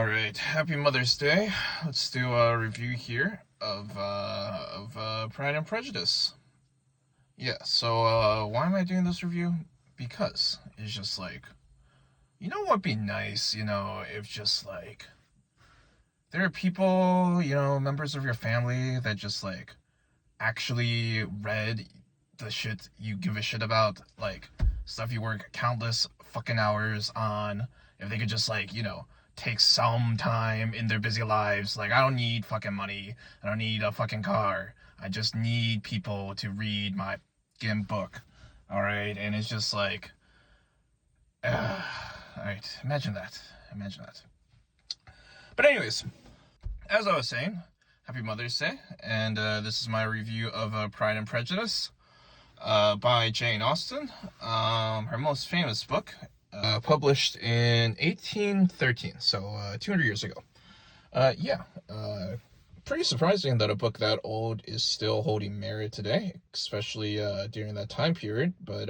All right, happy Mother's Day. Let's do a review here of Pride and Prejudice. Yeah, so why am I doing this review? Because it's just like, what'd be nice, if just like there are people, members of your family that just like actually read the shit you give a shit about, like stuff you work countless fucking hours on. If they could just like, take some time in their busy lives, like I don't need fucking money, I don't need a fucking car, I just need people to read my fucking book. All right, and it's just like, all right, imagine that. But anyways, as I was saying, happy Mother's Day, and this is my review of Pride and Prejudice by Jane Austen. Her most famous book, published in 1813, so 200 years ago. Yeah, pretty surprising that a book that old is still holding merit today, especially during that time period. But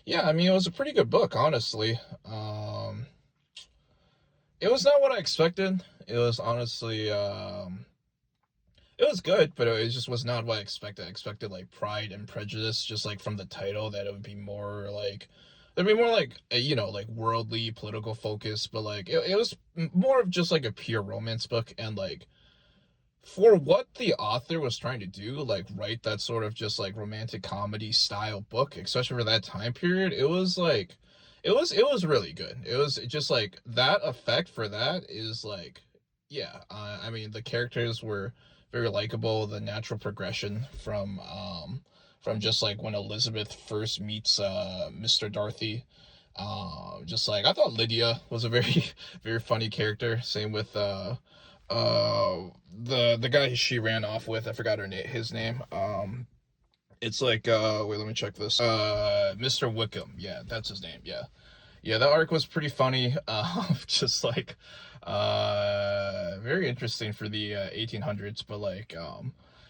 yeah, I mean, it was a pretty good book, honestly. It was not what I expected. It was honestly, it was good, but it just was not what I expected. I expected like Pride and Prejudice, just like from the title, that it would be more like there'd be more like like worldly political focus, but like it was more of just like a pure romance book. And like for what the author was trying to do, like write that sort of just like romantic comedy style book, especially for that time period, it was like it was really good. It was just like that effect for that is like, yeah, I mean the characters were very likable. The natural progression from just like when Elizabeth first meets Mr. Darcy, just like I thought Lydia was a very very funny character. Same with the guy she ran off with, I forgot his name. It's like wait, let me check this. Mr. Wickham, yeah, that's his name. Yeah, yeah, that arc was pretty funny. Just like very interesting for the 1800s, but like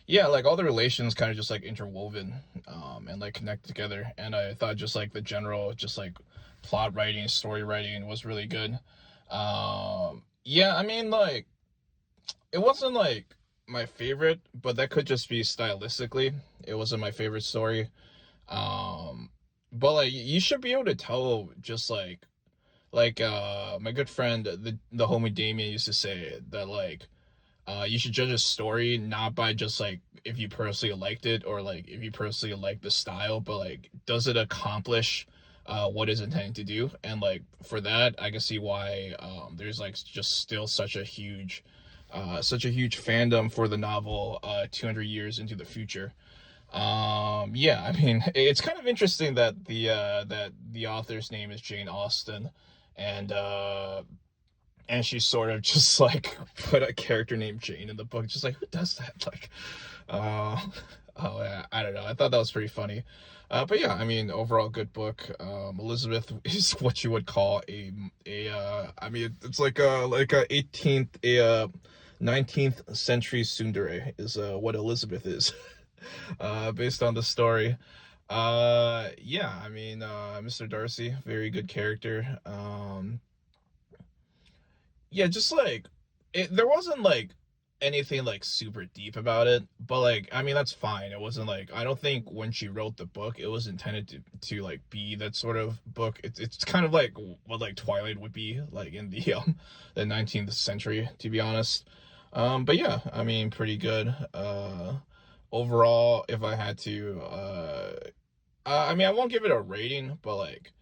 yeah, like all the relations kind of just like interwoven and like connected together. And I thought just like the general just like plot writing, story writing was really good. Yeah, I mean like it wasn't like my favorite, but that could just be stylistically it wasn't my favorite story. um but like you should be able to tell, just like my good friend, the homie Damien, used to say that like you should judge a story not by just like if you personally liked it, or like if you personally like the style, but like does it accomplish what it's intending to do. And like for that I can see why there's like just still such a huge fandom for the novel 200 years into the future. Yeah, I mean, it's kind of interesting that the author's name is Jane Austen, and and she sort of just like put a character named Jane in the book. Just like, who does that? Like, uh, oh yeah, I don't know. I thought that was pretty funny. But yeah, I mean, overall good book. Elizabeth is what you would call I mean, it's like a 18th, 19th century tsundere is what Elizabeth is, based on the story. Yeah, I mean, Mr. Darcy, very good character. Yeah, just like there wasn't like anything like super deep about it, but like I mean that's fine. It wasn't like, I don't think when she wrote the book it was intended to like be that sort of book. It's kind of like what like Twilight would be like in the 19th century, to be honest. But yeah, I mean pretty good. Overall, if I had to I mean I won't give it a rating, but like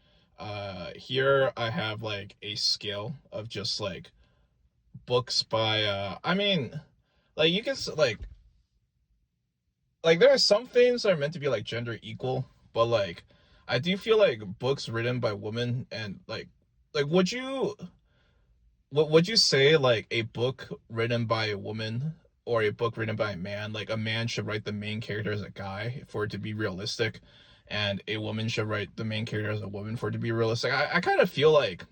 here I have like a scale of just like books by I mean like you can like there are some things that are meant to be like gender equal, but like I do feel like books written by women, and like would you say like a book written by a woman or a book written by a man, like a man should write the main character as a guy for it to be realistic, and a woman should write the main character as a woman for it to be realistic? I kind of feel like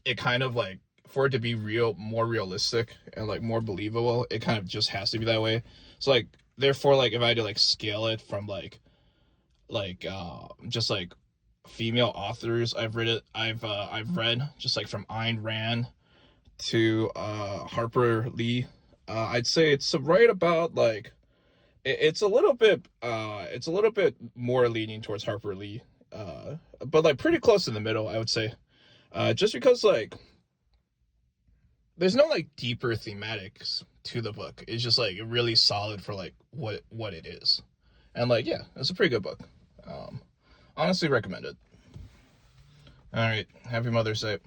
it kind of like, for it to be more realistic and like more believable, it kind of just has to be that way. So like therefore, like if I had to like scale it from just like female authors I've read, just like from Ayn Rand to Harper Lee. I'd say it's right about like it's a little bit more leaning towards Harper Lee, but like pretty close in the middle, I would say. Just because like there's no like deeper thematics to the book. It's just like really solid for like what it is, and like yeah, it's a pretty good book. Honestly, recommend it. All right, happy Mother's Day.